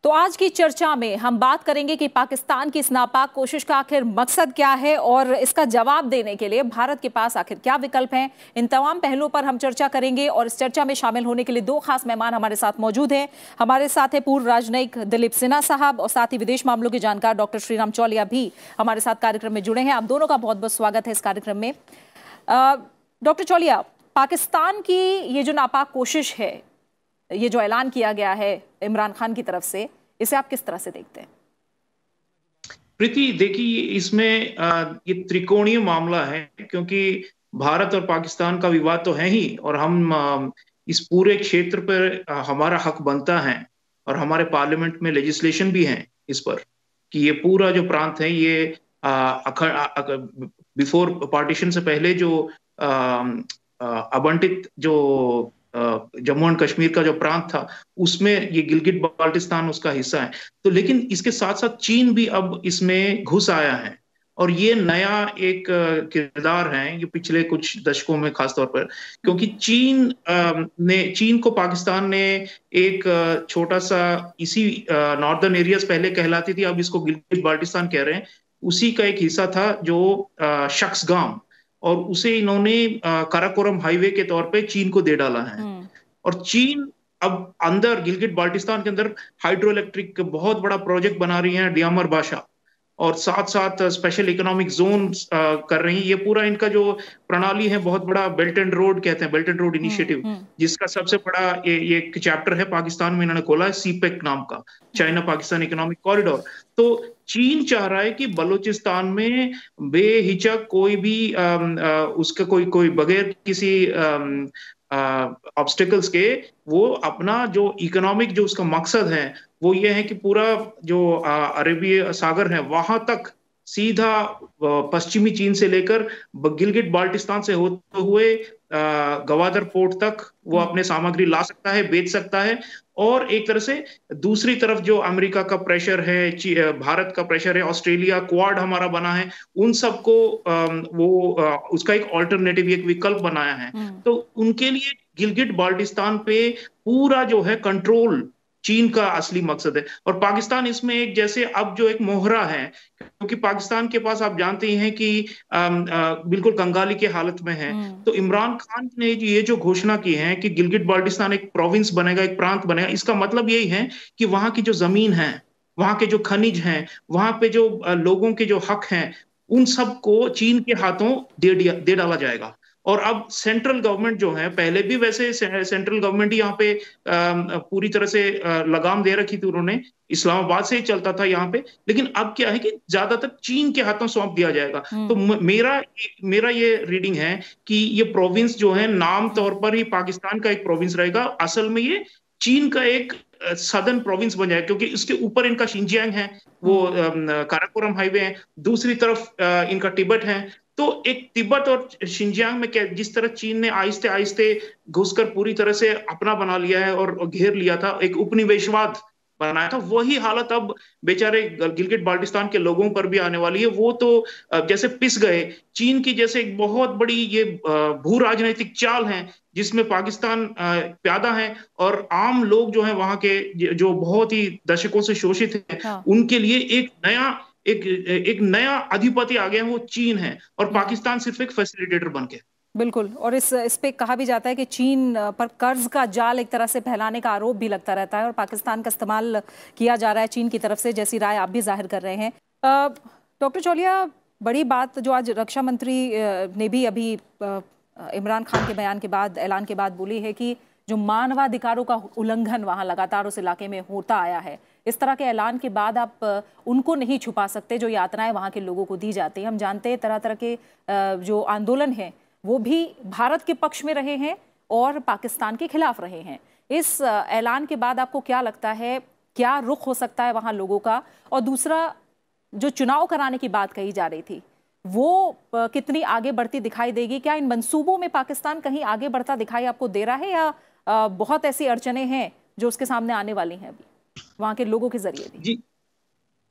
तो आज की चर्चा में हम बात करेंगे कि पाकिस्तान की इस नापाक कोशिश का आखिर मकसद क्या है और इसका जवाब देने के लिए भारत के पास आखिर क्या विकल्प हैं। इन तमाम पहलुओं पर हम चर्चा करेंगे और इस चर्चा में शामिल होने के लिए दो खास मेहमान हमारे साथ मौजूद हैं। हमारे साथ है पूर्व राजनयिक दिलीप सिन्हा साहब और साथ ही विदेश मामलों के जानकार डॉक्टर श्रीराम चौलिया भी हमारे साथ कार्यक्रम में जुड़े हैं। आप दोनों का बहुत बहुत स्वागत है इस कार्यक्रम में। डॉक्टर चौलिया, पाकिस्तान की ये जो नापाक कोशिश है, ये जो ऐलान किया गया है इमरान खान की तरफ से, इसे आप किस तरह से देखते हैं? प्रीति, देखिए इसमें ये त्रिकोणीय मामला है, क्योंकि भारत और पाकिस्तान का विवाद तो है ही, और हम इस पूरे क्षेत्र पर हमारा हक बनता है, और हमारे पार्लियामेंट में लेजिस्लेशन भी है इस पर कि ये पूरा जो प्रांत है ये बिफोर पार्टीशन से पहले जो आवंटित जो जम्मू एंड कश्मीर का जो प्रांत था उसमें ये गिलगिट बाल्टिस्तान उसका हिस्सा है। तो लेकिन इसके साथ साथ चीन भी अब इसमें घुस आया है, और ये नया एक किरदार है ये पिछले कुछ दशकों में खासतौर पर, क्योंकि चीन को पाकिस्तान ने एक छोटा सा इसी नॉर्दर्न एरियाज पहले कहलाती थी, अब इसको गिलगिट बाल्टिस्तान कह रहे हैं, उसी का एक हिस्सा था जो शख्सगाम, और उसे इन्होंने काराकोरम हाईवे के तौर पे चीन को दे डाला है। और चीन अब अंदर गिलगिट बाल्टिस्तान के अंदर हाइड्रो इलेक्ट्रिक बहुत बड़ा प्रोजेक्ट बना रही है डियामर बाशा, और साथ साथ स्पेशल इकोनॉमिक जोन कर रही है। ये पूरा इनका जो प्रणाली है बहुत बड़ा बेल्ट एंड रोड कहते हैं, बेल्ट एंड रोड इनिशिएटिव, जिसका सबसे बड़ा ये एक चैप्टर है पाकिस्तान में इन्होंने खोला है, सीपेक नाम का, चाइना पाकिस्तान इकोनॉमिक कॉरिडोर। तो चीन चाह रहा है कि बलूचिस्तान में बेहिचक कोई भी उसका कोई बगैर किसी ऑब्स्टिकल्स के वो अपना जो इकोनॉमिक जो उसका मकसद है वो ये है कि पूरा जो अरेबिय सागर है वहां तक सीधा पश्चिमी चीन से लेकर गिलगिट बाल्टिस्तान से होते हुए गवादर पोर्ट तक वो अपने सामग्री ला सकता है, बेच सकता है। और एक तरह से दूसरी तरफ जो अमेरिका का प्रेशर है, भारत का प्रेशर है, ऑस्ट्रेलिया, क्वाड हमारा बना है, उन सबको उसका एक ऑल्टरनेटिव, एक विकल्प बनाया है। तो उनके लिए गिलगिट बाल्टिस्तान पे पूरा जो है कंट्रोल चीन का असली मकसद है, और पाकिस्तान इसमें एक जैसे अब जो एक मोहरा है, क्योंकि पाकिस्तान के पास आप जानते ही हैं कि बिल्कुल कंगाली की हालत में है। तो इमरान खान ने ये जो घोषणा की है कि गिलगिट बाल्टिस्तान एक प्रोविंस बनेगा, एक प्रांत बनेगा, इसका मतलब यही है कि वहां की जो जमीन है, वहां के जो खनिज हैं, वहां पे जो लोगों के जो हक हैं, उन सबको चीन के हाथों दे डाला जाएगा। और अब सेंट्रल गवर्नमेंट जो है, पहले भी वैसे सेंट्रल गवर्नमेंट ही यहाँ पे पूरी तरह से लगाम दे रखी थी उन्होंने, इस्लामाबाद से ही चलता था यहाँ पे, लेकिन अब क्या है कि ज्यादातर चीन के हाथों सौंप दिया जाएगा। तो मेरा ये रीडिंग है कि ये प्रोविंस जो है नाम तौर पर ही पाकिस्तान का एक प्रोविंस रहेगा, असल में ये चीन का एक सदर्न प्रोविंस बन जाएगा, क्योंकि इसके ऊपर इनका शिंजियांग है, वो काराकोरम हाईवे है, दूसरी तरफ इनका तिब्बत है। तो एक तिब्बत और शिंजियांग में क्या जिस तरह चीन ने आहिस्ते आहिस्ते घुसकर पूरी तरह से अपना बना लिया है और घेर लिया था, एक उपनिवेशवाद बनाया था, वही हालत अब बेचारे गिलगिट बाल्टिस्तान के लोगों पर भी आने वाली है। वो तो जैसे पिस गए चीन की, जैसे एक बहुत बड़ी ये भू राजनीतिक चाल है जिसमें पाकिस्तान प्यादा है, और आम लोग जो हैं वहां के जो बहुत ही दशकों से शोषित हैं, उनके लिए एक नया अधिपति आ गया है, वो चीन है, और पाकिस्तान सिर्फ एक फैसिलिटेटर बन के। बिल्कुल। और इस पे कहा भी जाता है कि चीन पर कर्ज का जाल एक तरह से फैलाने का आरोप भी लगता रहता है, और पाकिस्तान का इस्तेमाल किया जा रहा है चीन की तरफ से, जैसी राय आप भी जाहिर कर रहे हैं। डॉक्टर चौलिया, बड़ी बात जो आज रक्षा मंत्री ने भी अभी इमरान खान के बयान के बाद, ऐलान के बाद बोली है कि जो मानवाधिकारों का उल्लंघन वहाँ लगातार उस इलाके में होता आया है, इस तरह के ऐलान के बाद आप उनको नहीं छुपा सकते जो यातनाएं वहाँ के लोगों को दी जाती हैं। हम जानते हैं तरह तरह के जो आंदोलन हैं वो भी भारत के पक्ष में रहे हैं और पाकिस्तान के खिलाफ रहे हैं। इस ऐलान के बाद आपको क्या लगता है, क्या रुख हो सकता है वहाँ लोगों का? और दूसरा, जो चुनाव कराने की बात कही जा रही थी वो कितनी आगे बढ़ती दिखाई देगी? क्या इन मंसूबों में पाकिस्तान कहीं आगे बढ़ता दिखाई आपको दे रहा है, या बहुत ऐसी अड़चनें हैं जो उसके सामने आने वाली हैं अभी वहां के लोगों के जरिए भी?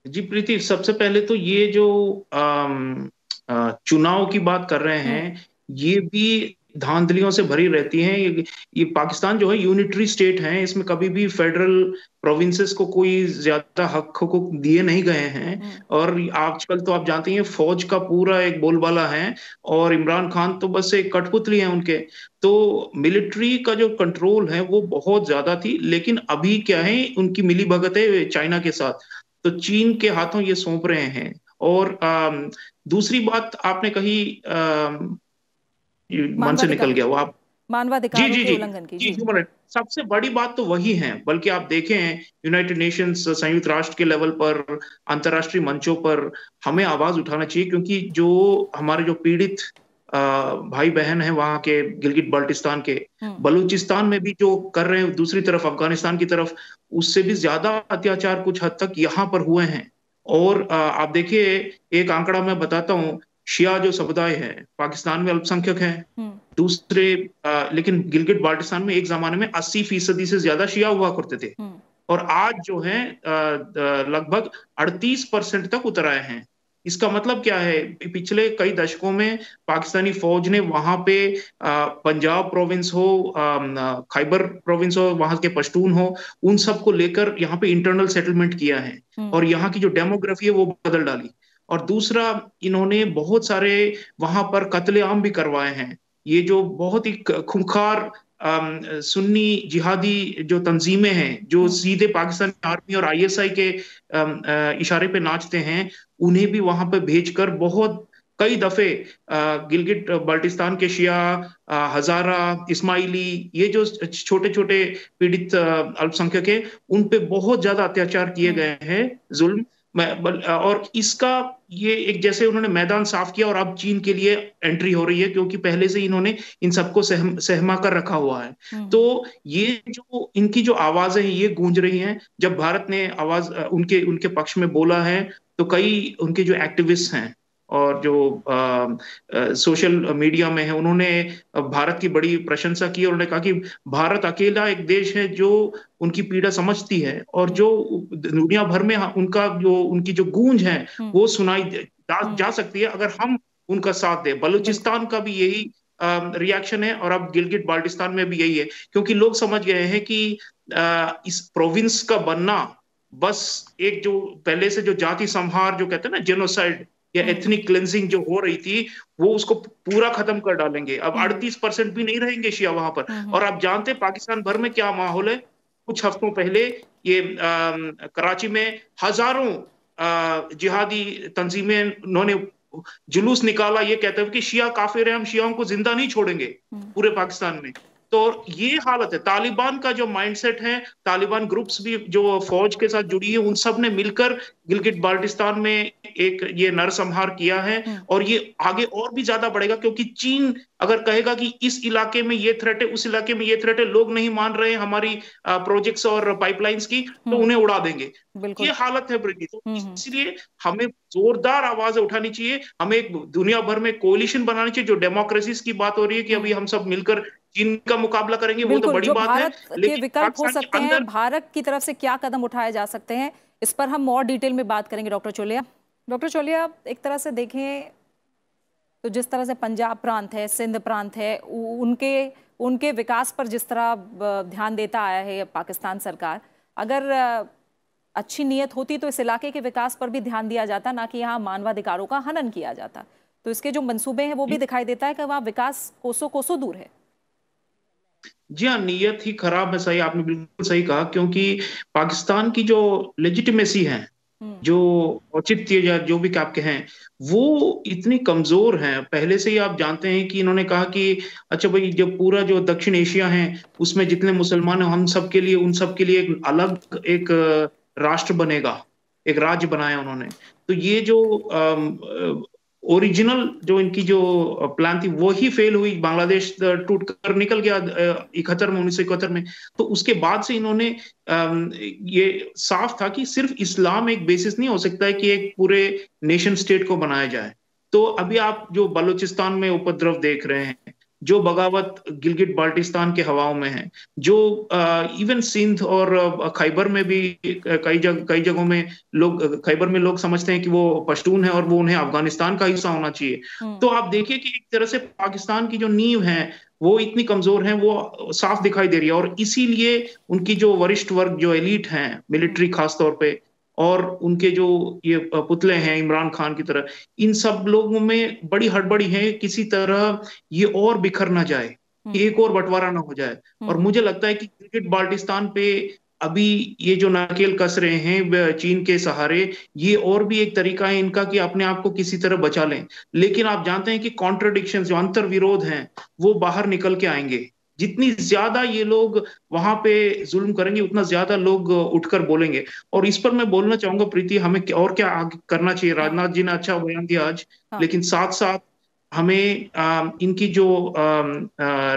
जी प्रीति, सबसे पहले तो ये जो चुनाव की बात कर रहे हैं, ये भी धांधलियों से भरी रहती हैं। ये पाकिस्तान जो है यूनिटरी स्टेट है, इसमें कभी भी फेडरल प्रोविंसेस को कोई ज्यादा हक हुकूक दिए नहीं गए हैं। और आजकल तो आप जानते हैं फौज का पूरा एक बोलबाला है, और इमरान खान तो बस एक कठपुतली है उनके। तो मिलिट्री का जो कंट्रोल है वो बहुत ज्यादा थी, लेकिन अभी क्या है, उनकी मिली भगत है चाइना के साथ, तो चीन के हाथों ये सौंप रहे हैं। और दूसरी बात आपने कही, मन से निकल मानवाधिकार गया वो आप। जी मानवाधिकारों जी के जी उल्लंघन की। जी, जी। ह्यूमन राइट सबसे बड़ी बात तो वही है। बल्कि आप देखें यूनाइटेड नेशंस, संयुक्त राष्ट्र के लेवल पर, अंतर्राष्ट्रीय मंचों पर हमें आवाज उठाना चाहिए, क्योंकि जो हमारे जो पीड़ित भाई बहन हैं वहां के, गिलगिट बाल्टिस्तान के, बलूचिस्तान में भी जो कर रहे हैं, दूसरी तरफ अफगानिस्तान की तरफ, उससे भी ज्यादा अत्याचार कुछ हद तक यहाँ पर हुए हैं। और आप देखिए, एक आंकड़ा मैं बताता हूँ, शिया जो समुदाय है पाकिस्तान में अल्पसंख्यक है। दूसरे लेकिन गिलगिट बाल्टिस्तान में एक जमाने में 80% से ज्यादा शिया हुआ करते थे, और आज जो है लगभग 38% तक उतर आए हैं। इसका मतलब क्या है, पिछले कई दशकों में पाकिस्तानी फौज ने वहां पे पंजाब प्रोविंस हो, खैबर प्रोविंस हो, वहां के पश्तून हो, उन सबको लेकर यहाँ पे इंटरनल सेटलमेंट किया है, और यहाँ की जो डेमोग्राफी है वो बदल डाली। और दूसरा, इन्होंने बहुत सारे वहां पर कत्लेआम भी करवाए हैं। ये जो बहुत ही खूंखार सुन्नी जिहादी जो तंजीमें हैं, जो सीधे पाकिस्तानी आर्मी और आईएसआई के इशारे पे नाचते हैं, उन्हें भी वहां पे भेजकर बहुत कई दफे गिलगिट बाल्टिस्तान के शिया, हजारा, इस्माइली, ये जो छोटे छोटे पीड़ित अल्पसंख्यक हैं, उन पे बहुत ज्यादा अत्याचार किए गए हैं, जुल्म। और इसका ये एक, जैसे उन्होंने मैदान साफ किया और अब चीन के लिए एंट्री हो रही है, क्योंकि पहले से इन्होंने इन सबको सहमा कर रखा हुआ है। तो ये जो इनकी जो आवाजें हैं ये गूंज रही हैं। जब भारत ने आवाज उनके उनके पक्ष में बोला है, तो कई उनके जो एक्टिविस्ट हैं और जो सोशल मीडिया में है, उन्होंने भारत की बड़ी प्रशंसा की, और उन्होंने कहा कि भारत अकेला एक देश है जो उनकी पीड़ा समझती है, और जो दुनिया भर में उनका जो उनकी जो गूंज है वो सुनाई जा सकती है अगर हम उनका साथ दें। बलूचिस्तान का भी यही रिएक्शन है, और अब गिलगिट बाल्टिस्तान में भी यही है, क्योंकि लोग समझ गए हैं कि इस प्रोविंस का बनना बस एक, जो पहले से जो जाति संहार जो कहते हैं ना, जेनोसाइड या एथनिक क्लेंजिंग जो हो रही थी, वो उसको पूरा खत्म कर डालेंगे। अब 38% भी नहीं रहेंगे शिया वहां पर। और आप जानते हैं पाकिस्तान भर में क्या माहौल है। कुछ हफ्तों पहले ये कराची में हजारों जिहादी तंजीमें, उन्होंने जुलूस निकाला ये कहते हुए कि शिया काफिर है, हम शियाओं को जिंदा नहीं छोड़ेंगे पूरे पाकिस्तान में। तो ये हालत है। तालिबान का जो माइंडसेट है, तालिबान ग्रुप्स भी जो फौज के साथ जुड़ी है, उन सब ने मिलकर गिलगिट बाल्टिस्तान में एक ये नरसंहार किया है, और ये आगे और भी ज्यादा बढ़ेगा, क्योंकि चीन अगर कहेगा कि इस इलाके में ये थ्रेट है, उस इलाके में ये थ्रेट है, लोग नहीं मान रहे हमारी प्रोजेक्ट्स और पाइपलाइंस की, तो उन्हें उड़ा देंगे। ये हालत है ब्रिटिश। तो इसलिए हमें जोरदार आवाज उठानी चाहिए। हमें एक दुनिया भर में कोलिशन बनानी चाहिए। जो डेमोक्रेसीज की बात हो रही है कि अभी हम सब मिलकर चीन का मुकाबला करेंगे, वो तो बड़ी बात है, लेकिन विकल्प हो सकते हैं, भारत की तरफ से क्या कदम उठाए जा सकते हैं, इस पर हम और डिटेल में बात करेंगे। डॉक्टर चोलिया, एक तरह से देखें तो जिस तरह से पंजाब प्रांत है, सिंध प्रांत है, उनके विकास पर जिस तरह ध्यान देता आया है पाकिस्तान सरकार, अगर अच्छी नीयत होती तो इस इलाके के विकास पर भी ध्यान दिया जाता, ना कि यहाँ मानवाधिकारों का हनन किया जाता। तो इसके जो मंसूबे हैं वो भी दिखाई देता है कि वहाँ विकास कोसों कोसों दूर है। जी हाँ, नीयत ही खराब है। सही, आपने बिल्कुल सही कहा, क्योंकि पाकिस्तान की जो लेजिटिमेसी है, जो औचित्य या जो भी आपके हैं, वो इतनी कमजोर है। पहले से ही आप जानते हैं कि इन्होंने कहा कि अच्छा भाई, जब पूरा जो दक्षिण एशिया है उसमें जितने मुसलमान हैं, हम सब के लिए, उन सब के लिए एक अलग एक राष्ट्र बनेगा, एक राज्य बनाया उन्होंने। तो ये जो ओरिजिनल जो इनकी जो प्लान थी वो ही फेल हुई। बांग्लादेश टूट कर निकल गया 1971 में। तो उसके बाद से इन्होंने ये साफ था कि सिर्फ इस्लाम एक बेसिस नहीं हो सकता है कि एक पूरे नेशन स्टेट को बनाया जाए। तो अभी आप जो बलूचिस्तान में उपद्रव देख रहे हैं, जो बगावत गिलगिट बाल्टिस्तान के हवाओं में है, जो इवन सिंध और खैबर में भी कई जगहों में खैबर में लोग समझते हैं कि वो पश्तून है और वो उन्हें अफगानिस्तान का हिस्सा होना चाहिए। तो आप देखिए कि एक तरह से पाकिस्तान की जो नींव है वो इतनी कमजोर हैं, वो साफ दिखाई दे रही है। और इसीलिए उनकी जो वरिष्ठ वर्ग, जो एलीट हैं मिलिट्री खास तौर पे, और उनके जो ये पुतले हैं इमरान खान की तरह, इन सब लोगों में बड़ी हड़बड़ी है किसी तरह ये और बिखर ना जाए, कि एक और बंटवारा ना हो जाए। और मुझे लगता है कि गिलगिट बाल्टिस्तान पे अभी ये जो नाकेल कस रहे हैं चीन के सहारे, ये और भी एक तरीका है इनका कि अपने आप को किसी तरह बचा लें। लेकिन आप जानते हैं कि कॉन्ट्रडिक्शन, जो अंतर विरोध हैं, वो बाहर निकल के आएंगे। जितनी ज्यादा ये लोग वहां पे जुल्म करेंगे, उतना ज्यादा लोग उठकर बोलेंगे। और इस पर मैं बोलना चाहूंगा प्रीति, हमें और क्या आगे करना चाहिए। हाँ, राजनाथ जी ने अच्छा बयान दिया आज, हाँ, लेकिन साथ साथ हमें इनकी जो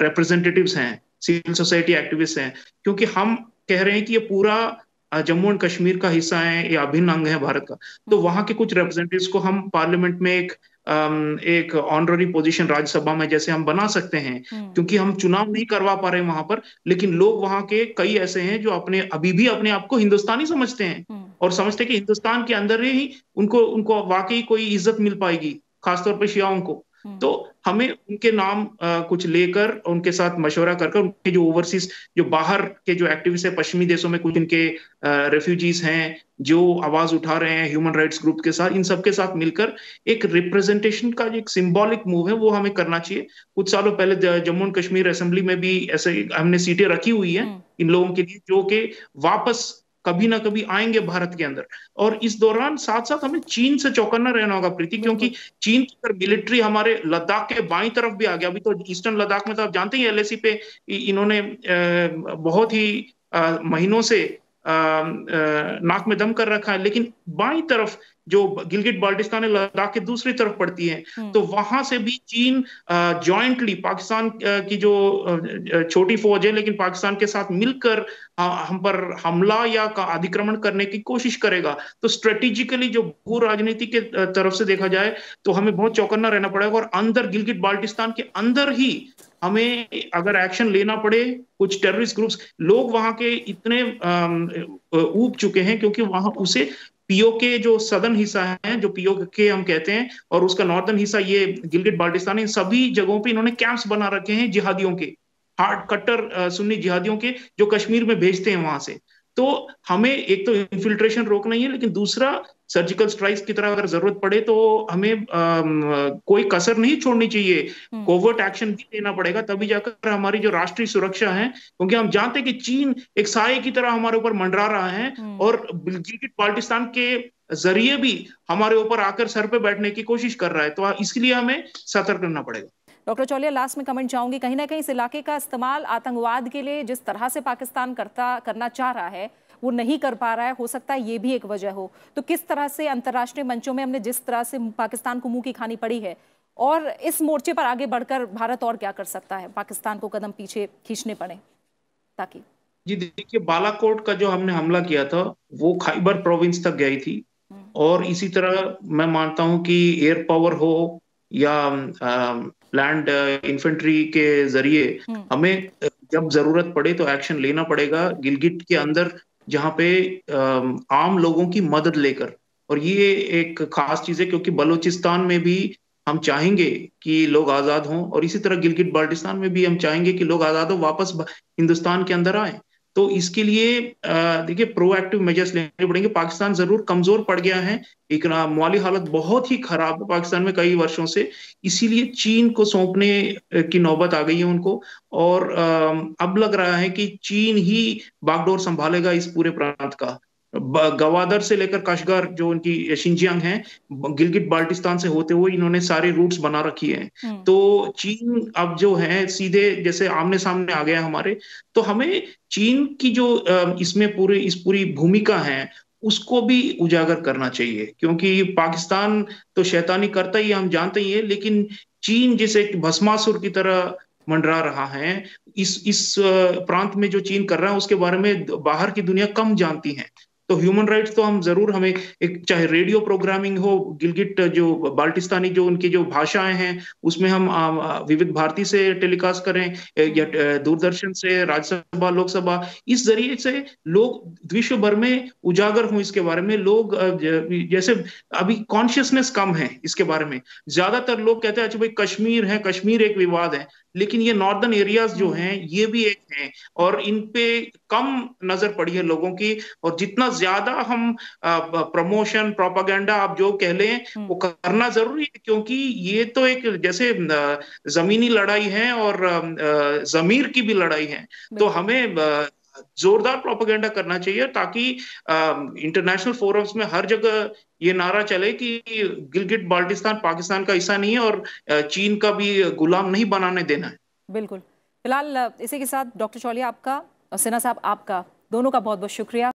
रिप्रेजेंटेटिव्स हैं, सिविल सोसाइटी एक्टिविस्ट हैं, क्योंकि हम कह रहे हैं कि ये पूरा जम्मू एंड कश्मीर का हिस्सा है, ये अभिन्न अंग है भारत का। तो वहां के कुछ रिप्रेजेंटेटिव्स को हम पार्लियामेंट में एक ऑनररी पोजीशन राज्यसभा में जैसे हम बना सकते हैं, क्योंकि हम चुनाव नहीं करवा पा रहे हैं वहां पर। लेकिन लोग वहां के कई ऐसे हैं जो अपने अभी भी अपने आप को हिंदुस्तानी समझते हैं, और समझते हैं कि हिंदुस्तान के अंदर ही उनको उनको वाकई कोई इज्जत मिल पाएगी, खासतौर पर शियाओं को। तो हमें उनके नाम कुछ लेकर, उनके साथ मशवरा कर उनके जो ओवरसीज, जो बाहर के जो एक्टिविस्ट है पश्चिमी देशों में, कुछ इनके रेफ्यूजीज हैं जो आवाज उठा रहे हैं ह्यूमन राइट्स ग्रुप के साथ, इन सबके साथ मिलकर एक रिप्रेजेंटेशन का जो एक सिंबॉलिक मूव है वो हमें करना चाहिए। कुछ सालों पहले जम्मू एंड कश्मीर असेंबली में भी ऐसे हमने सीटें रखी हुई है इन लोगों के लिए, जो कि वापस कभी ना कभी आएंगे भारत के अंदर। और इस दौरान साथ साथ हमें चीन से चौकन्ना रहना होगा प्रीति, क्योंकि चीन की मिलिट्री हमारे लद्दाख के बाईं तरफ भी आ गया। अभी तो ईस्टर्न लद्दाख में तो आप जानते ही एलएसी पे इन्होंने बहुत ही महीनों से नाक में दम कर रखा है। लेकिन बाईं तरफ जो गिलगिट बाल्टिस्तान लद्दाख के दूसरी तरफ पड़ती है, तो वहां से भी चीन जॉइंटली पाकिस्तान की जो छोटी फौज है, लेकिन पाकिस्तान के साथ मिलकर हम पर हमला या अधिक्रमण करने की कोशिश करेगा। तो स्ट्रेटेजिकली जो भू राजनीति के तरफ से देखा जाए तो हमें बहुत चौकन्ना रहना पड़ेगा। और अंदर गिलगिट बाल्टिस्तान के अंदर ही हमें अगर एक्शन लेना पड़े, कुछ टेररिस्ट ग्रुप्स, लोग वहां के इतने ऊब चुके हैं, क्योंकि वहां उसे पीओके जो सदर्न हिस्सा है, जो पीओके हम कहते हैं, और उसका नॉर्दर्न हिस्सा ये गिलगिट बाल्टिस्तान, इन सभी जगहों पे इन्होंने कैंप्स बना रखे हैं जिहादियों के, हार्ड कट्टर सुन्नी जिहादियों के, जो कश्मीर में भेजते हैं वहां से। तो हमें एक तो इन्फिल्ट्रेशन रोकना ही है, लेकिन दूसरा सर्जिकल स्ट्राइक्स की तरह अगर जरूरत पड़े तो हमें कोई कसर नहीं छोड़नी चाहिए, कोवर्ट एक्शन भी लेना पड़ेगा, तभी जाकर हमारी जो राष्ट्रीय सुरक्षा है। क्योंकि हम जानते हैं कि चीन एक साये की तरह हमारे ऊपर मंडरा रहा है, और गिलगिट बाल्टिस्तान के जरिए भी हमारे ऊपर आकर सर पे बैठने की कोशिश कर रहा है। तो इसके लिए हमें सतर्क रहना पड़ेगा। डॉक्टर चौलिया, लास्ट में कमेंट चाहूंगी, कहीं ना कहीं इस इलाके का इस्तेमाल आतंकवाद के लिए जिस तरह से पाकिस्तान करना चाह रहा है वो नहीं कर पा रहा है, हो सकता है ये भी एक वजह हो। तो किस तरह से अंतर्राष्ट्रीय मंचों में हमने जिस तरह से पाकिस्तान को मुंह की खानी पड़ी है, और इस मोर्चे पर आगे बढ़कर भारत और क्या कर सकता है, पाकिस्तान को कदम पीछे खींचने पड़े ताकि? जी देखिए, बालाकोट का जो हमने हमला किया था वो खैबर प्रोविंस तक गई थी, और इसी तरह मैं मानता हूं कि एयर पावर हो या लैंड इन्फेंट्री के जरिए हमें जब जरूरत पड़े तो एक्शन लेना पड़ेगा गिलगिट के अंदर, जहां पे आम लोगों की मदद लेकर। और ये एक खास चीज है, क्योंकि बलूचिस्तान में भी हम चाहेंगे कि लोग आजाद हों, और इसी तरह गिलगिट बाल्टिस्तान में भी हम चाहेंगे कि लोग आजाद हो, वापस हिंदुस्तान के अंदर आए। तो इसके लिए देखिए प्रोएक्टिव मेजर्स लेने पड़ेंगे। पाकिस्तान जरूर कमजोर पड़ गया है, एक माली हालत बहुत ही खराब है पाकिस्तान में कई वर्षों से, इसीलिए चीन को सौंपने की नौबत आ गई है उनको। और अब लग रहा है कि चीन ही बागडोर संभालेगा इस पूरे प्रांत का। गवादर से लेकर कशगार, जो उनकी शिंजियांग है, गिलगिट बाल्टिस्तान से होते हुए इन्होंने सारे रूट्स बना रखी हैं। तो चीन अब जो है सीधे जैसे आमने सामने आ गया हमारे। तो हमें चीन की जो इसमें इस पूरी भूमिका है उसको भी उजागर करना चाहिए, क्योंकि पाकिस्तान तो शैतानी करता ही हम जानते ही है, लेकिन चीन जिसे भस्मासुर की तरह मंडरा रहा है, इस प्रांत में जो चीन कर रहा है उसके बारे में बाहर की दुनिया कम जानती है। तो ह्यूमन राइट्स तो हम जरूर, हमें एक चाहे रेडियो प्रोग्रामिंग हो, गिलगिट जो बाल्टिस्तानी जो उनकी जो भाषाएं हैं उसमें हम विविध भारती से टेलीकास्ट करें, या दूरदर्शन से, राज्यसभा, लोकसभा, इस जरिए से लोग विश्व भर में उजागर हों इसके बारे में। लोग जैसे अभी कॉन्शियसनेस कम है इसके बारे में, ज्यादातर लोग कहते हैं अच्छा भाई कश्मीर है, कश्मीर एक विवाद है, लेकिन ये नॉर्दर्न एरियाज जो हम्म। हैं ये भी एक हैं, और इन पे कम नजर पड़ी है लोगों की। और जितना ज्यादा हम प्रमोशन प्रोपागेंडा आप जो कह लें वो हम्म। करना जरूरी है, क्योंकि ये तो एक जैसे जमीनी लड़ाई है और जमीर की भी लड़ाई है। तो बिल्कुल। हमें जोरदार प्रोपागेंडा करना चाहिए, ताकि इंटरनेशनल फोरम्स में हर जगह ये नारा चले कि गिलगिट बाल्टिस्तान पाकिस्तान का हिस्सा नहीं है, और चीन का भी गुलाम नहीं बनाने देना है। बिल्कुल। फिलहाल इसी के साथ डॉक्टर चौलिया आपका और सिन्हा साहब आपका दोनों का बहुत बहुत शुक्रिया।